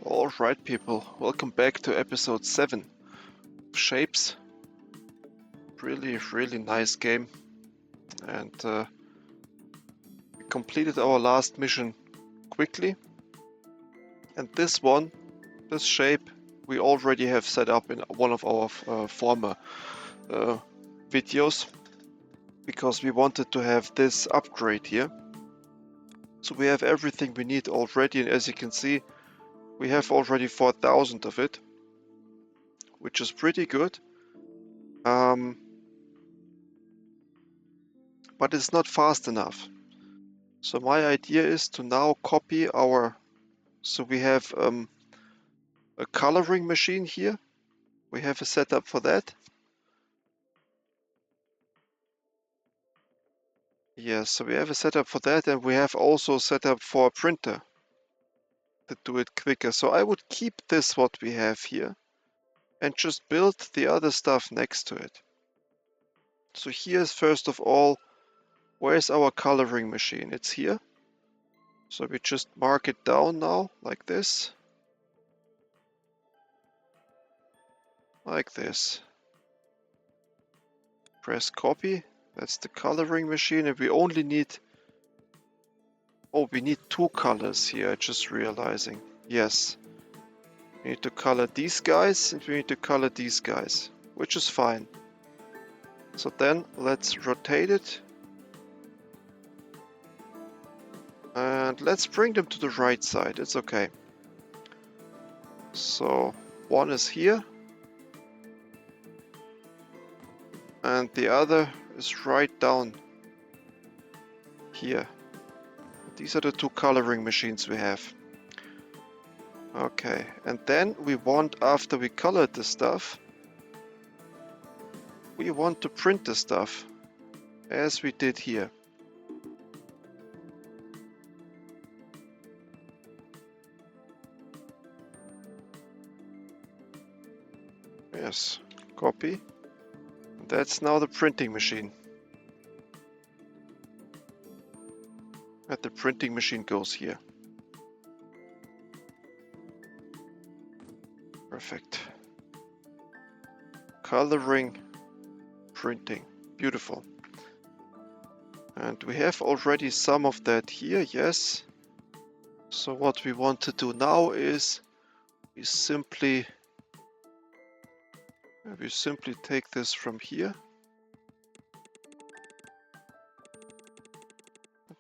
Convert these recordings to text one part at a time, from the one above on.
Alright people, welcome back to episode 7 of Shapez. Really nice game, and we completed our last mission quickly, and this shape we already have set up in one of our former videos, because we wanted to have this upgrade here. So we have everything we need already, and as you can see we have already 4,000 of it, which is pretty good. But it's not fast enough. So my idea is to now copy our, so we have a coloring machine here. We have a setup for that. Yes, so we have a setup for that, and we have also set up for a printer to do it quicker. So I would keep this what we have here and just build the other stuff next to it. So here's first of all, where's our coloring machine? It's here. So we just mark it down now like this. Like this. Press copy. That's the coloring machine, and we only need... Oh, we need 2 colors here, just realizing. Yes. We need to color these guys, and we need to color these guys, which is fine. So then, let's rotate it. And let's bring them to the right side, it's okay. So, one is here. And the other is right down here. These are the 2 coloring machines we have. Okay, and then we want, after we colored the stuff, we want to print the stuff, as we did here. Yes, copy. That's now the printing machine. And the printing machine goes here. Perfect. Coloring, printing. Beautiful. And we have already some of that here, yes. So what we want to do now is we simply take this from here.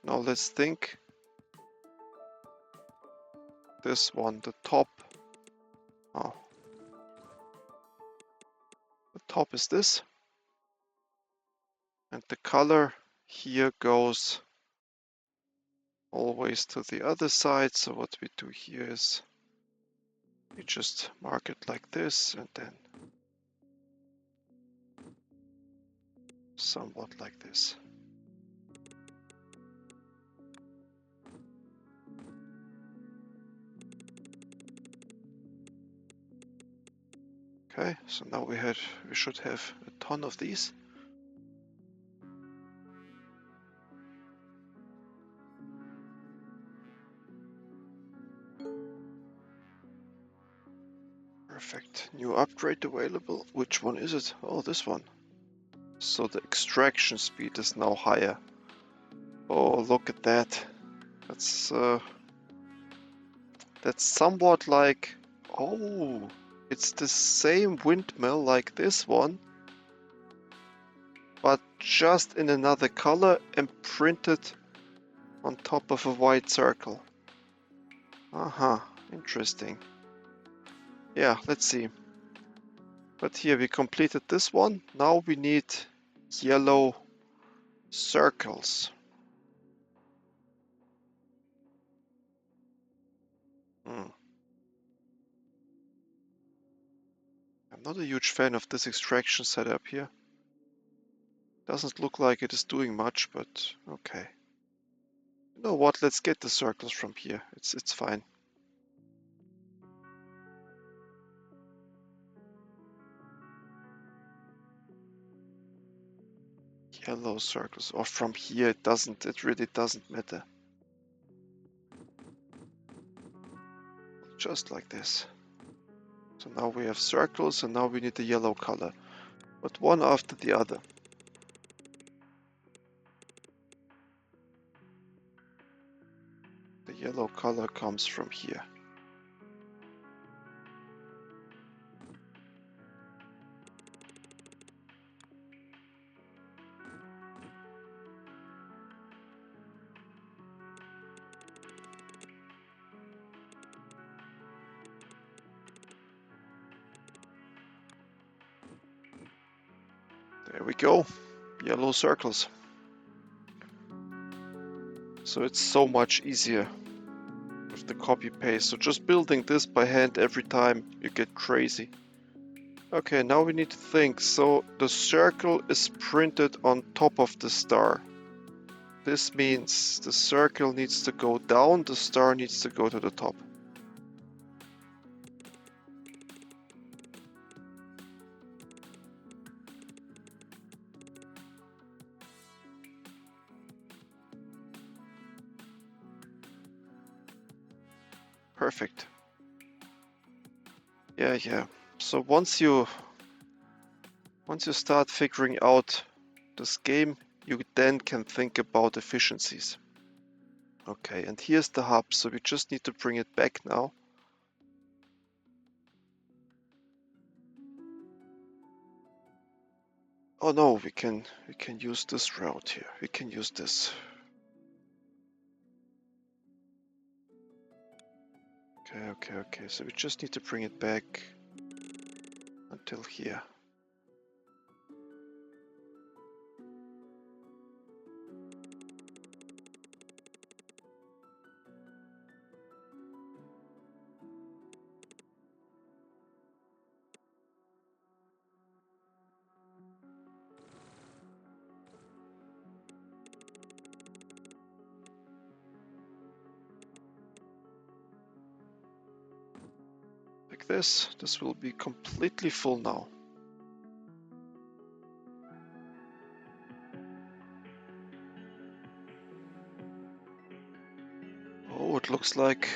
Now let's think. This one, the top. Oh. The top is this. And the color here goes always to the other side. So what we do here is we just mark it like this, and then somewhat like this. Okay, so now we should have a ton of these. Perfect. New upgrade available. Which one is it? Oh, this one. So the extraction speed is now higher. Oh, look at that. That's somewhat like... Oh, it's the same windmill like this one, but just in another color and printed on top of a white circle. Interesting. Yeah, let's see. But here we completed this one. Now we need yellow circles. I'm not a huge fan of this extraction setup here. Doesn't look like it is doing much, but okay. You know what? Let's get the circles from here. It's fine. Yellow circles, or from here. It really doesn't matter. just like this. So now we have circles, and now we need the yellow color, but one after the other. The yellow color comes from here. There we go, yellow circles. So it's so much easier with the copy paste. So just building this by hand every time, you get crazy. Okay, now we need to think. So the circle is printed on top of the star. This means the circle needs to go down, the star needs to go to the top. Perfect. Yeah. So once you start figuring out this game, you then can think about efficiencies. Okay, and here's the hub, so we just need to bring it back now. Oh no, we can use this route here. We can use this. Okay. So we just need to bring it back until here. Like this. This will be completely full now. Oh, it looks like...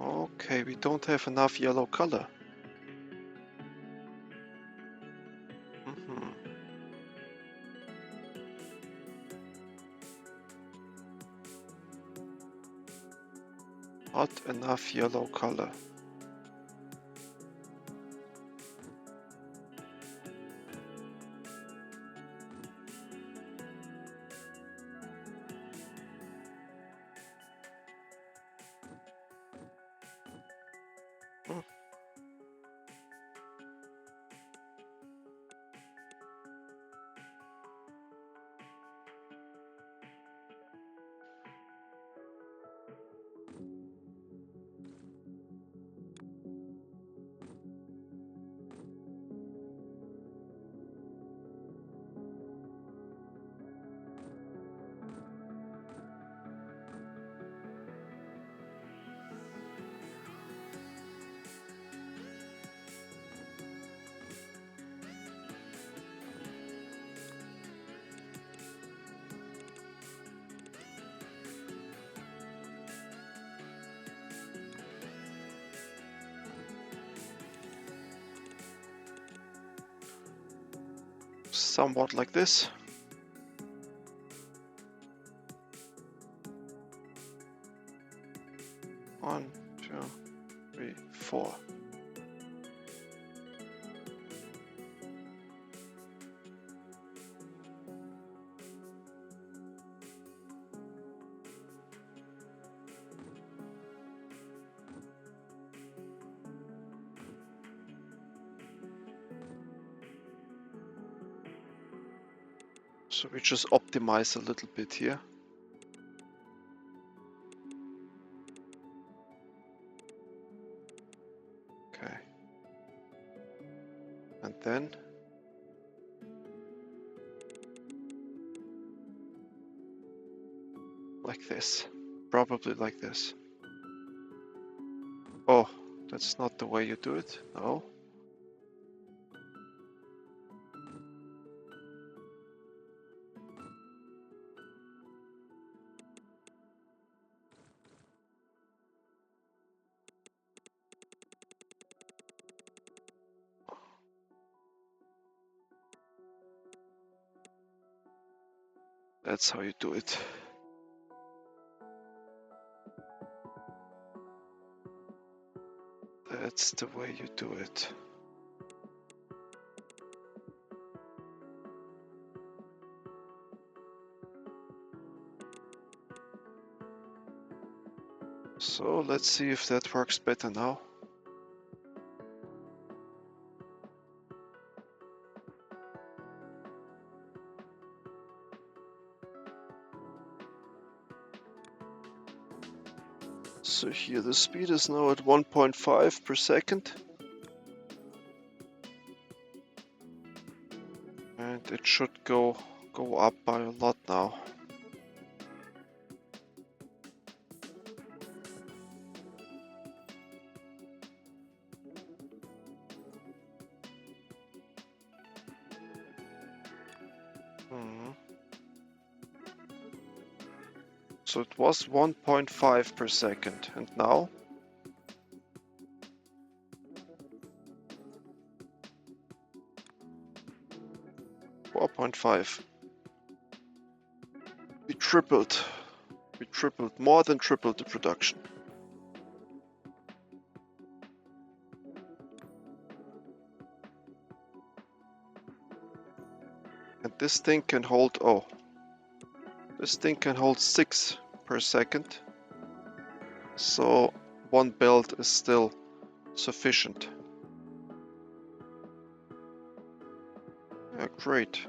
Okay, we don't have enough yellow color. Not enough yellow color. Somewhat like this. One, two, three, four. So we just optimize a little bit here. Okay. And then like this. Probably like this. Oh, that's not the way you do it. No. That's how you do it. That's the way you do it. So let's see if that works better now. So here the speed is now at 1.5 per second. And it should go up by a lot now. So it was 1.5 per second, and now? $4.5. We tripled, more than tripled the production. And this thing can hold, this thing can hold 6 per second. So one belt is still sufficient. Yeah, great.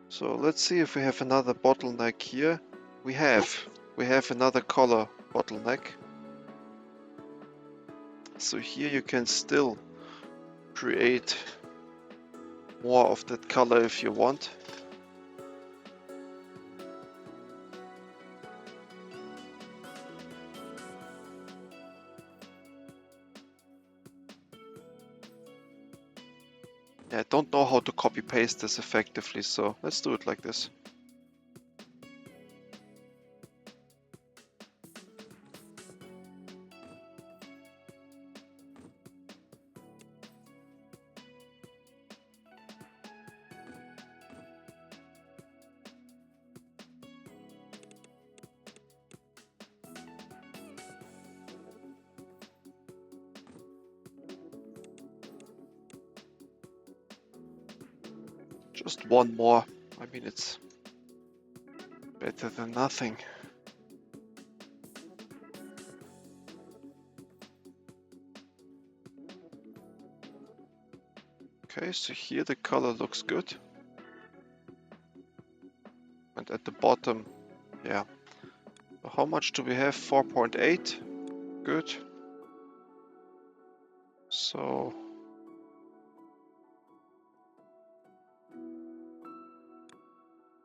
So let's see if we have another bottleneck here. We have another color bottleneck. So here you can still create more of that color if you want. Yeah, I don't know how to copy paste this effectively, so let's do it like this. Just one more. I mean, it's better than nothing. Okay, so here the color looks good. And at the bottom, yeah. So how much do we have? 4.8. Good. So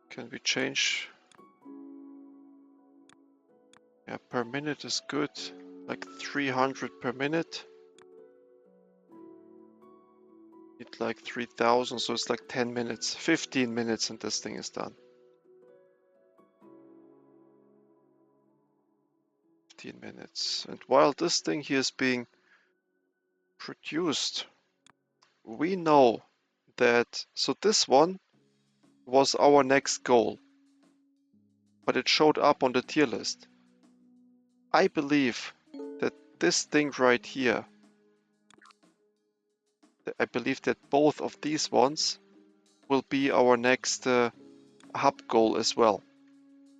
can we change? Yeah, per minute is good. Like 300 per minute. Need like 3000, so it's like 10 minutes, 15 minutes, and this thing is done. 15 minutes. And while this thing here is being produced, we know that, so this one was our next goal, but it showed up on the tier list. I believe that this thing right here, I believe that both of these ones will be our next hub goal as well.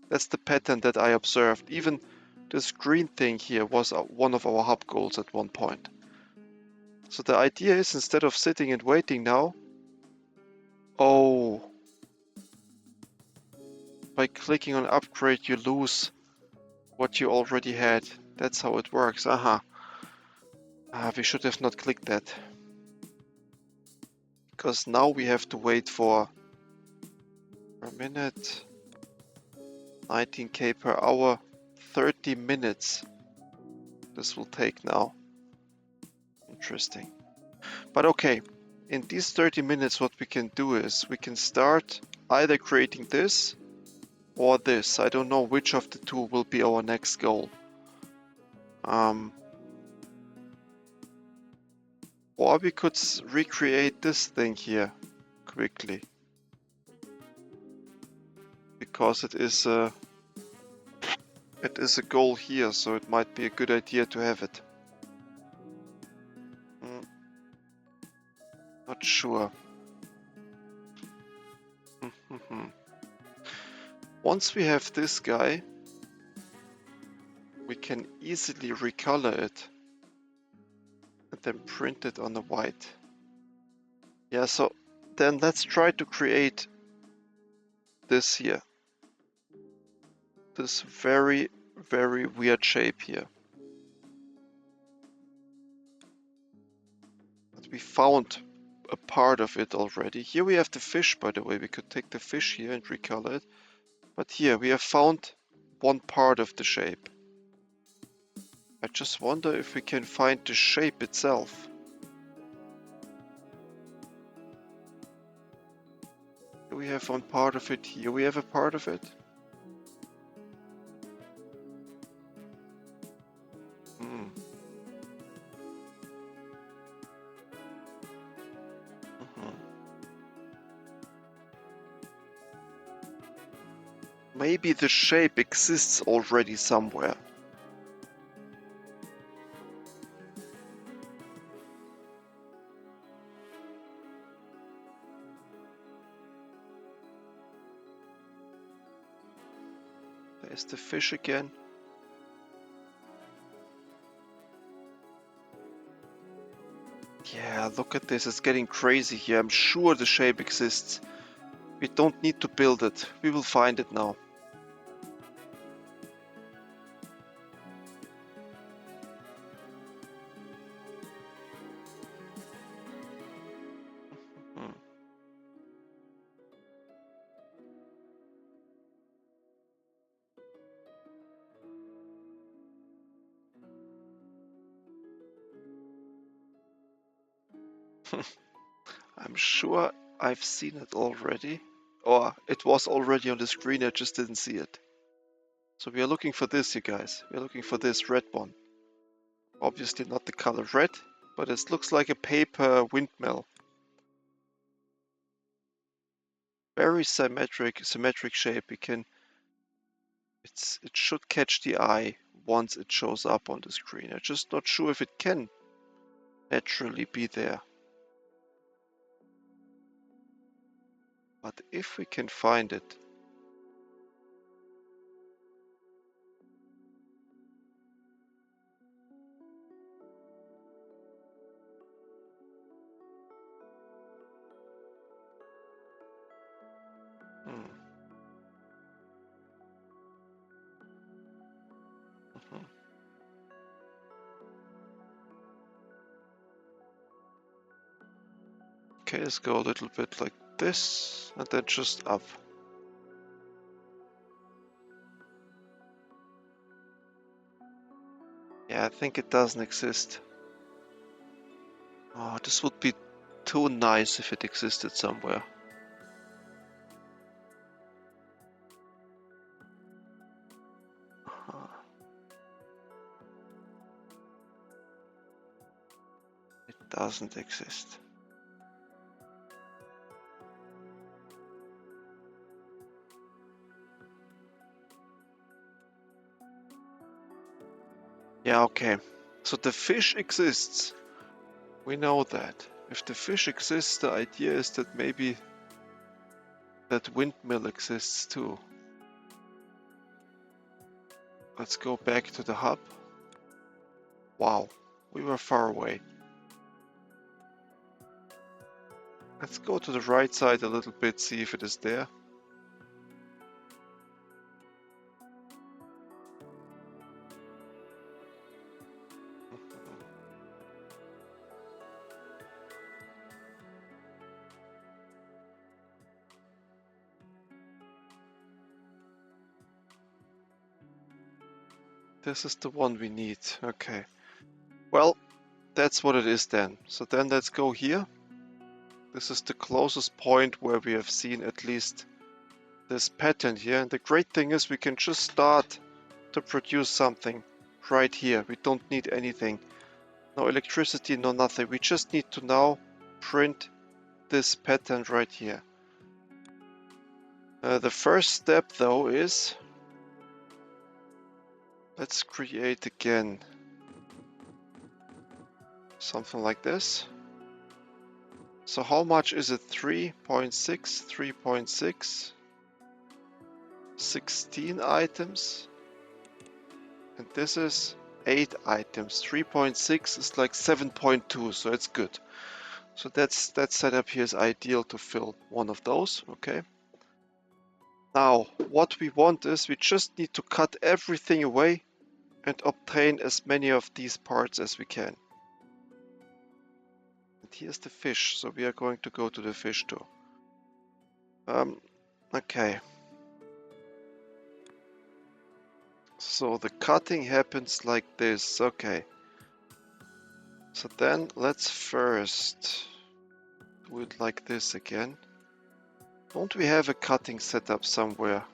That's the pattern that I observed. Even this green thing here was one of our hub goals at one point. So the idea is, instead of sitting and waiting now, by clicking on upgrade you lose what you already had. That's how it works. We should have not clicked that. Because now we have to wait for per minute, 19k per hour, 30 minutes. This will take now. Interesting. But okay, in these 30 minutes what we can do is we can start either creating this or this. I don't know which of the two will be our next goal. Or we could recreate this thing here quickly. because it is a goal here, so it might be a good idea to have it. Not sure. Once we have this guy, we can easily recolor it and then print it on the white. Yeah, so then let's try to create this here. This very, very weird shape here. But we found a part of it already. Here we have the fish, by the way. We could take the fish here and recolor it. But here we have found one part of the shape. I just wonder if we can find the shape itself. Here we have one part of it. Here we have a part of it. Maybe the shape exists already somewhere. There's the fish again. Yeah, look at this, it's getting crazy here. I'm sure the shape exists. We don't need to build it. We will find it now. I'm sure I've seen it already. Or it was already on the screen, I just didn't see it. So we are looking for this, you guys. We're looking for this red one. Obviously not the color red, but it looks like a paper windmill. Very symmetric shape. It should catch the eye once it shows up on the screen. I'm just not sure if it can naturally be there. But if we can find it, Okay, let's go a little bit like this, and then just up. Yeah, I think it doesn't exist. Oh, this would be too nice if it existed somewhere. It doesn't exist. Yeah, okay. So the fish exists. We know that. If the fish exists, the idea is that maybe that windmill exists too. Let's go back to the hub. Wow, we were far away. Let's go to the right side a little bit, see if it is there. This is the one we need. Okay. Well, that's what it is then. So then let's go here. This is the closest point where we have seen at least this pattern here. And the great thing is we can just start to produce something right here. We don't need anything. No electricity, no nothing. We just need to now print this pattern right here. The first step though is, let's create again something like this. So how much is it? 3.6, 3.6, 16 items. And this is 8 items. 3.6 is like 7.2, so it's good. So that setup here is ideal to fill one of those, okay? Now, what we want is we just need to cut everything away and obtain as many of these parts as we can. And here's the fish, so we are going to go to the fish too. Okay. So the cutting happens like this, okay. So then let's first do it like this again. Don't we have a cutting setup somewhere?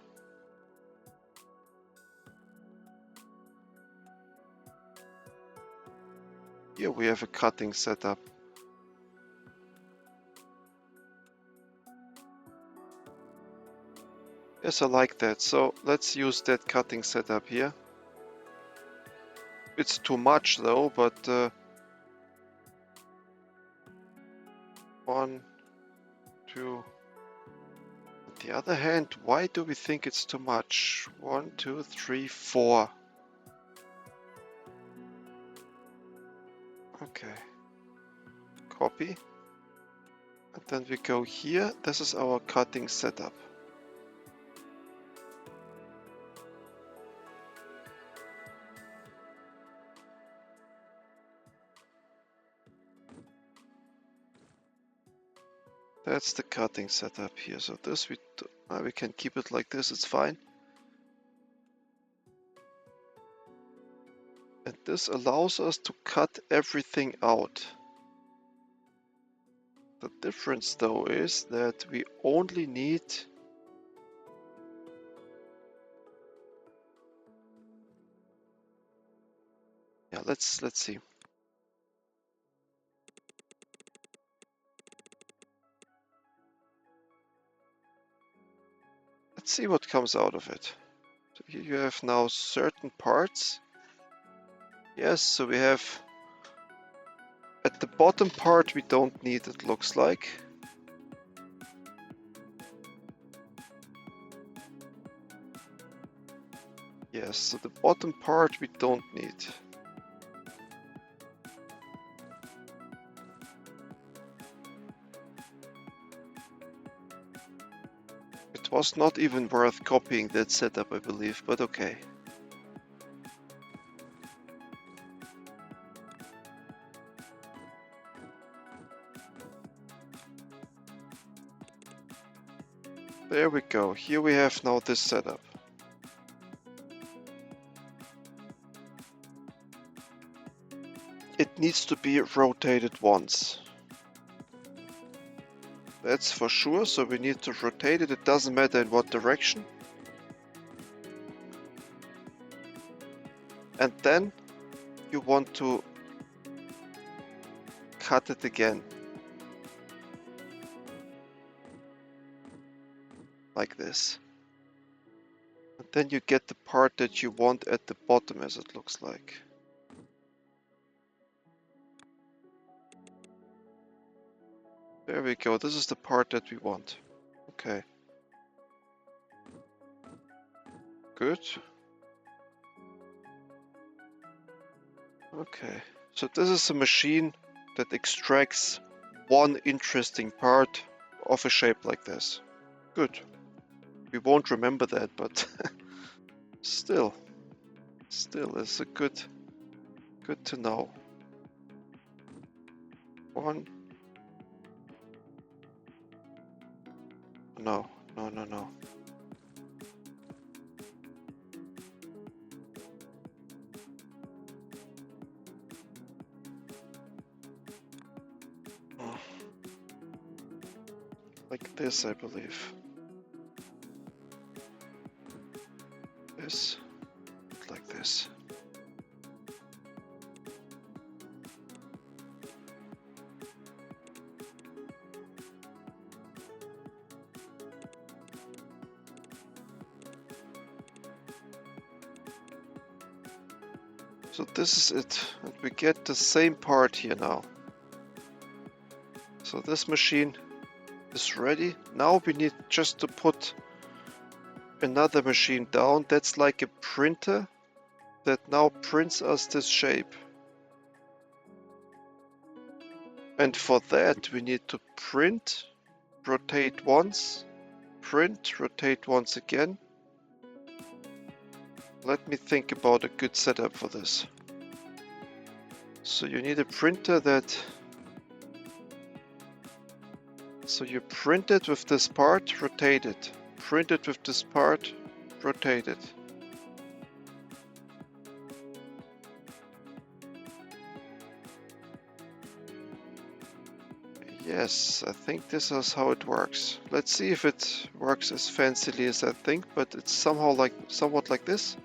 Here we have a cutting setup. Yes, I like that. So let's use that cutting setup here. It's too much though, but 1, 2. On the other hand, why do we think it's too much? 1, 2, 3, 4. Okay. Copy. And then we go here. This is our cutting setup. That's the cutting setup here. So this we can keep it like this, it's fine. And this allows us to cut everything out. The difference though is that we only need let's see. Let's see what comes out of it. So here you have now certain parts. Yes, so we have at the bottom part we don't need, it looks like. Yes, so the bottom part we don't need. It was not even worth copying that setup, I believe, but okay. There we go. Here we have now this setup. It needs to be rotated once. That's for sure, so we need to rotate it. It doesn't matter in what direction. And then you want to cut it again. Like this. And then you get the part that you want at the bottom, as it looks like. There we go, this is the part that we want. Okay. Good. Okay, so this is a machine that extracts one interesting part of a shape like this. Good. We won't remember that, but still it's a good to know. 1. No. Like this, I believe. This, like this. So this is it, and we get the same part here now. So this machine is ready. Now we need just to put another machine down. That's like a printer that now prints us this shape. And for that we need to print, rotate once, print, rotate once again. Let me think about a good setup for this. So you need a printer that... So you print it with this part, rotate it. Print it with this part, rotate it. Yes, I think this is how it works. Let's see if it works as fancily as I think, but it's somehow somewhat like this.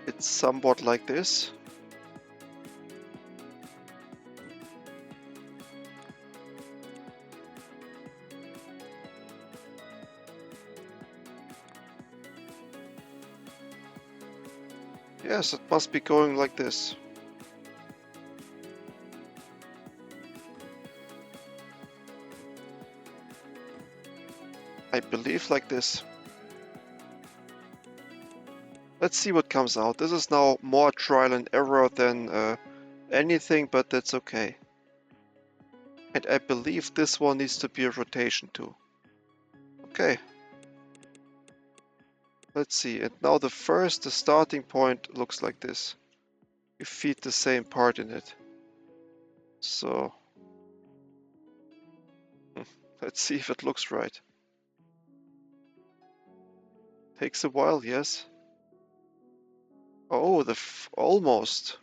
It's somewhat like this. Yes, it must be going like this. I believe like this. Let's see what comes out. This is now more trial and error than anything, but that's okay. And I believe this one needs to be a rotation too. Okay. Let's see. And now the starting point looks like this. You feed the same part in it. So let's see if it looks right. Takes a while, yes. Oh, almost.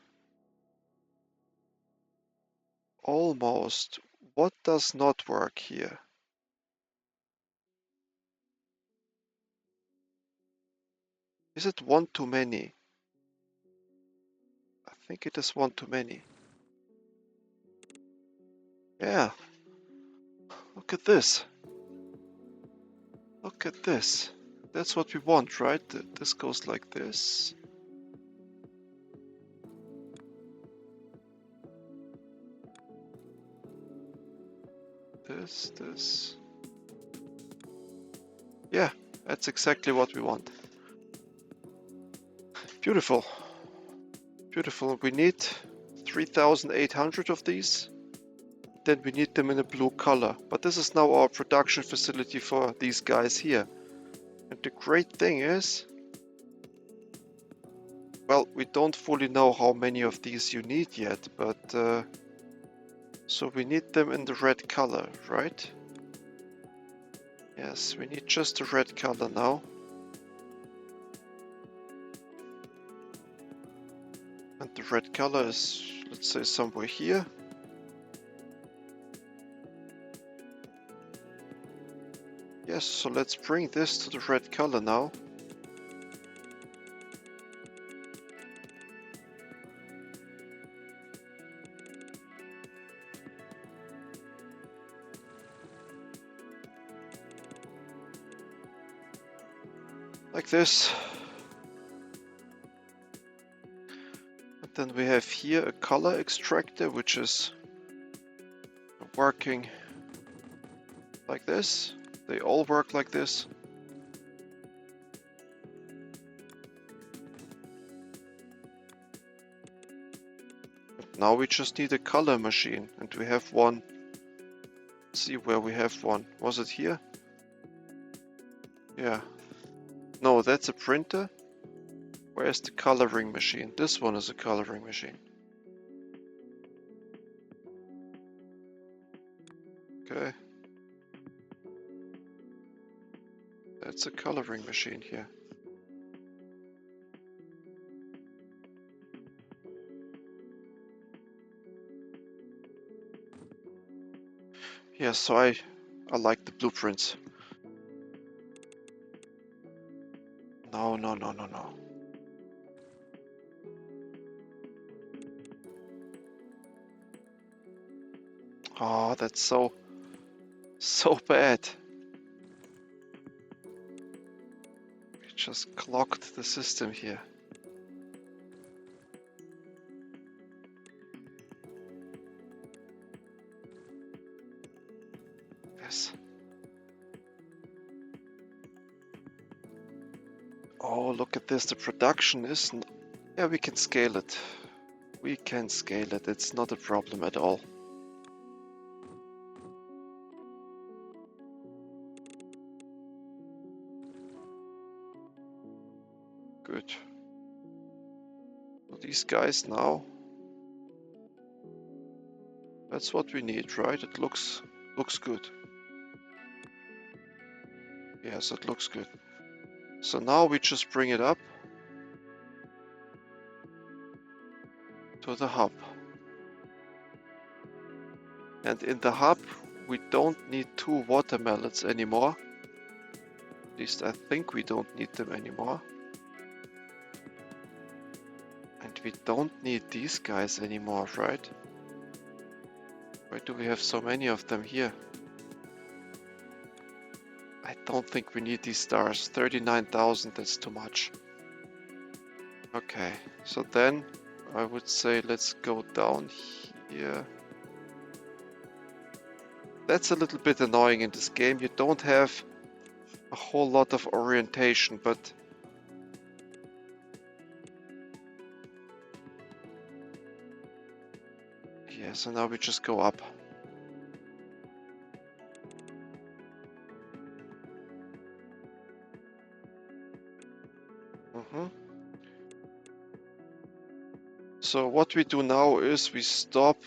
Almost. What does not work here? Is it one too many? I think it is one too many. Yeah. Look at this. Look at this. That's what we want, right? This goes like this. This. Yeah, that's exactly what we want. Beautiful. Beautiful. We need 3,800 of these. Then we need them in a blue color. But this is now our production facility for these guys here. And the great thing is, well, we don't fully know how many of these you need yet, but so we need them in the red color, right? Yes, we need just the red color now. And the red color is, let's say, somewhere here. Yes, so let's bring this to the red color now. Like this. And then we have here a color extractor, which is working like this. They all work like this. Now we just need a color machine, and we have one. Let's see where we have one. Was it here? Yeah. No, that's a printer. Where's the coloring machine? This one is a coloring machine. Okay. That's a coloring machine here. Yeah, so I like the blueprints. No. Oh, that's so bad. We just clogged the system here. Yes. Oh, look at this. The production is... Yeah, we can scale it. We can scale it. It's not a problem at all. Good. So these guys now... That's what we need, right? It looks good. Yes, it looks good. So now we just bring it up to the hub. And in the hub, we don't need 2 watermelons anymore. At least I think we don't need them anymore. And we don't need these guys anymore, right? Why do we have so many of them here? I don't think we need these stars. 39,000, that's too much. Okay, so then I would say let's go down here. That's a little bit annoying in this game. You don't have a whole lot of orientation, but yeah, so now we just go up. So what we do now is we stop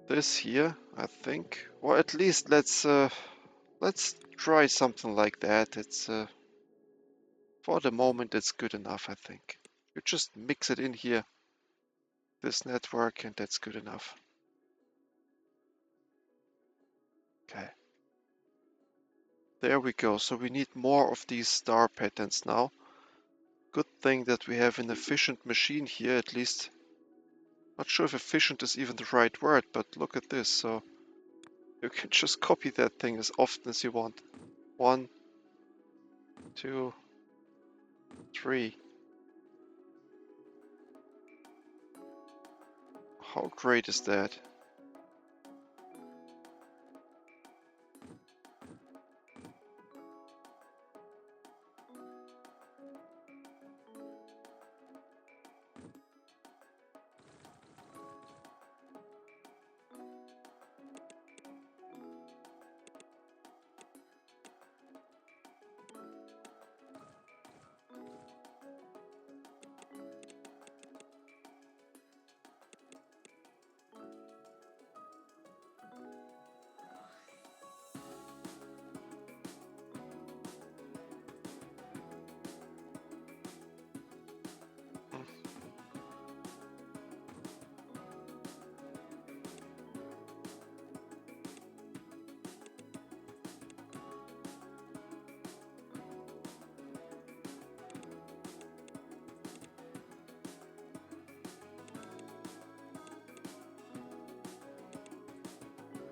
this here, I think, or at least let's try something like that. It's for the moment it's good enough, I think. You just mix it in here, this network, and that's good enough. Okay. There we go. So we need more of these star patterns now. Good thing that we have an efficient machine here, at least. Not sure if efficient is even the right word, but look at this. So you can just copy that thing as often as you want. 1, 2, 3. How great is that?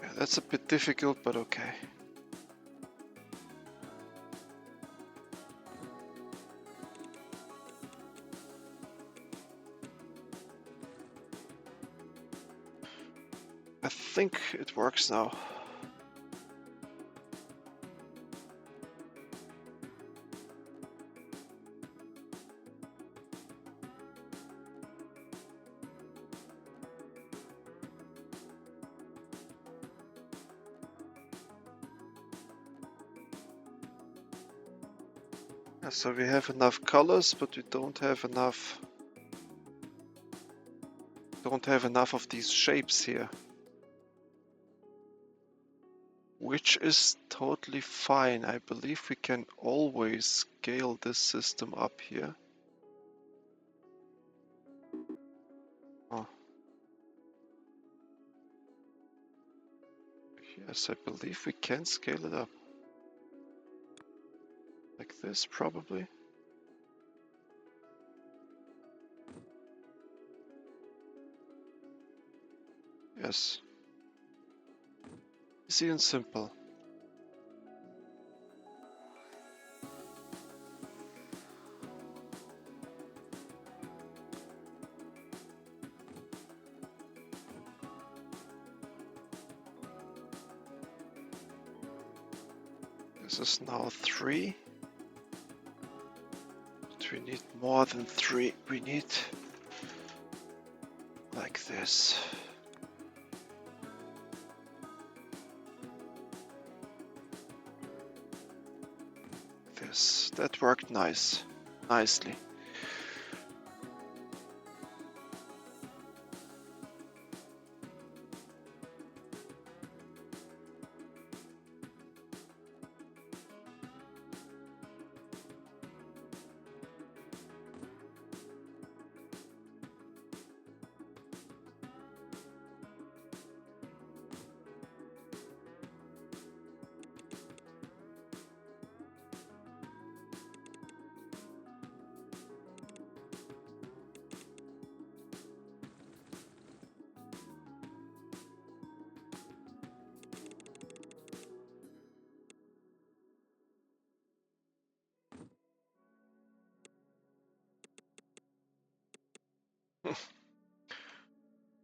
Yeah, that's a bit difficult, but okay. I think it works now. So we have enough colors, but we don't have enough of these shapes here. Which is totally fine. I believe we can always scale this system up here. Oh. Yes, I believe we can scale it up. Like this, probably. Yes. Easy and simple. This is now 3. But we need more than 3. We need like this. This. That worked nicely.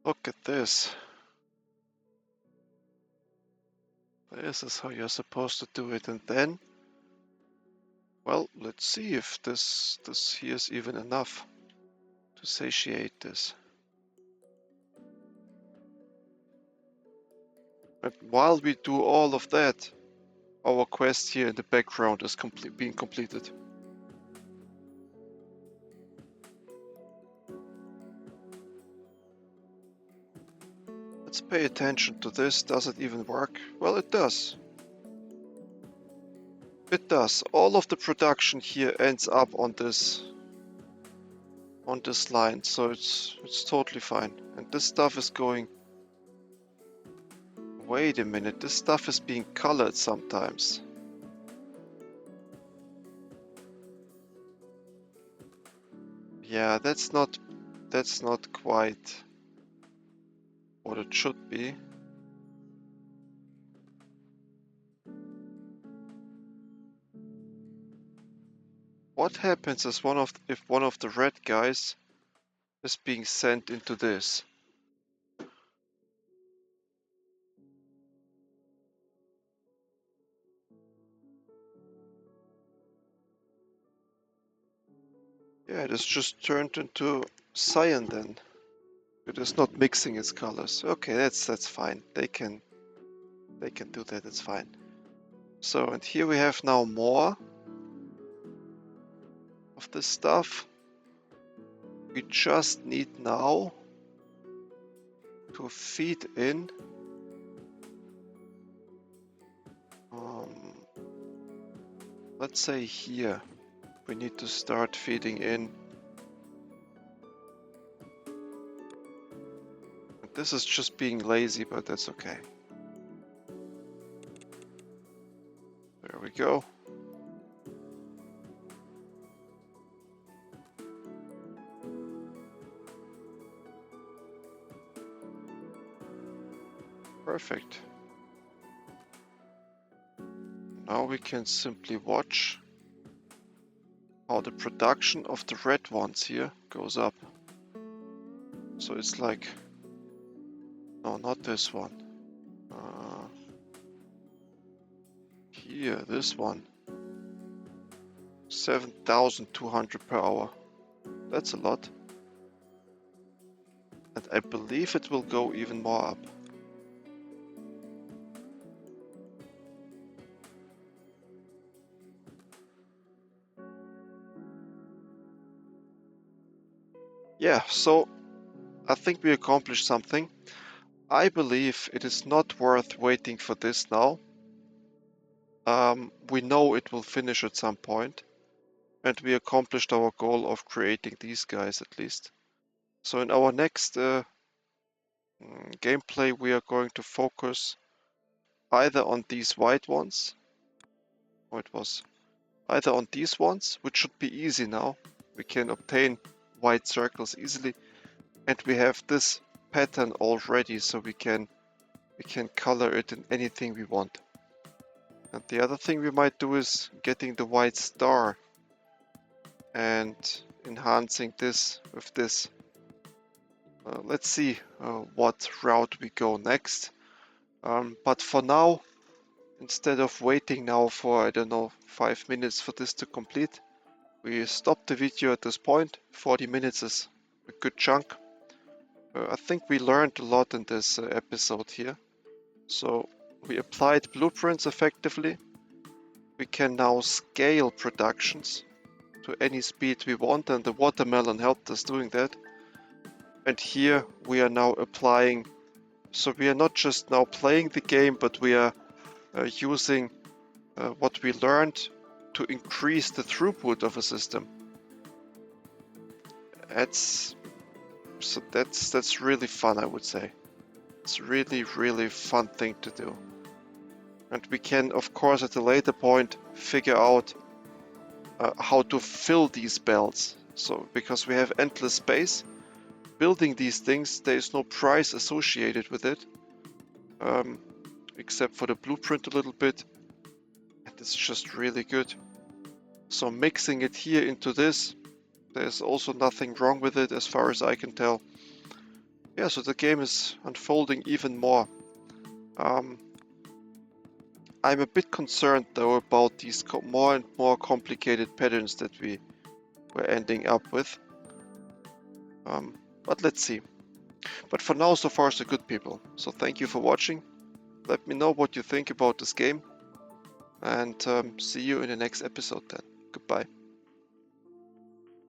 Look at this. This is how you're supposed to do it, and then, well, let's see if this here is even enough to satiate this. And while we do all of that, our quest here in the background is being completed. Let's pay attention to this. Does it even work? Well, it does. It does. All of the production here ends up on this line, so it's totally fine. And this stuff is going... Wait a minute, this stuff is being colored sometimes. Yeah, that's not quite what it should be. What happens is if one of the red guys is being sent into this? Yeah, it is just turned into cyan then. It is not mixing its colors. Okay, that's fine. They can do that, it's fine. So, and here we have now more of this stuff. We just need now to feed in let's say here we need to start feeding in. This is just being lazy, but that's okay. There we go. Perfect. Now we can simply watch how the production of the red ones here goes up. So it's like, no, not this one. Here, this one. 7,200 per hour. That's a lot. And I believe it will go even more up. Yeah, so I think we accomplished something. I believe it is not worth waiting for this now. We know it will finish at some point, and we accomplished our goal of creating these guys at least. So in our next gameplay, we are going to focus either on these white ones, or it was either on these ones, which should be easy now. We can obtain white circles easily, and we have this pattern already, so we can color it in anything we want. And the other thing we might do is getting the white star and enhancing this with this. Let's see what route we go next. But for now, instead of waiting now for, I don't know, 5 minutes for this to complete, we stop the video at this point. 40 minutes is a good chunk. I think we learned a lot in this episode here. So we applied blueprints effectively. We can now scale productions to any speed we want, and the watermelon helped us doing that. And here we are now applying, so we are not just now playing the game, but we are using what we learned to increase the throughput of a system. That's really fun, I would say. It's really, really fun thing to do. And we can, of course, at a later point, figure out how to fill these belts. So, because we have endless space, building these things, there is no price associated with it, except for the blueprint a little bit. And it's just really good. So mixing it here into this, there's also nothing wrong with it as far as I can tell. Yeah, so the game is unfolding even more. I'm a bit concerned though about these more and more complicated patterns that we were ending up with. But let's see. But for now, so far so good, people. So thank you for watching. Let me know what you think about this game. And see you in the next episode then. Goodbye.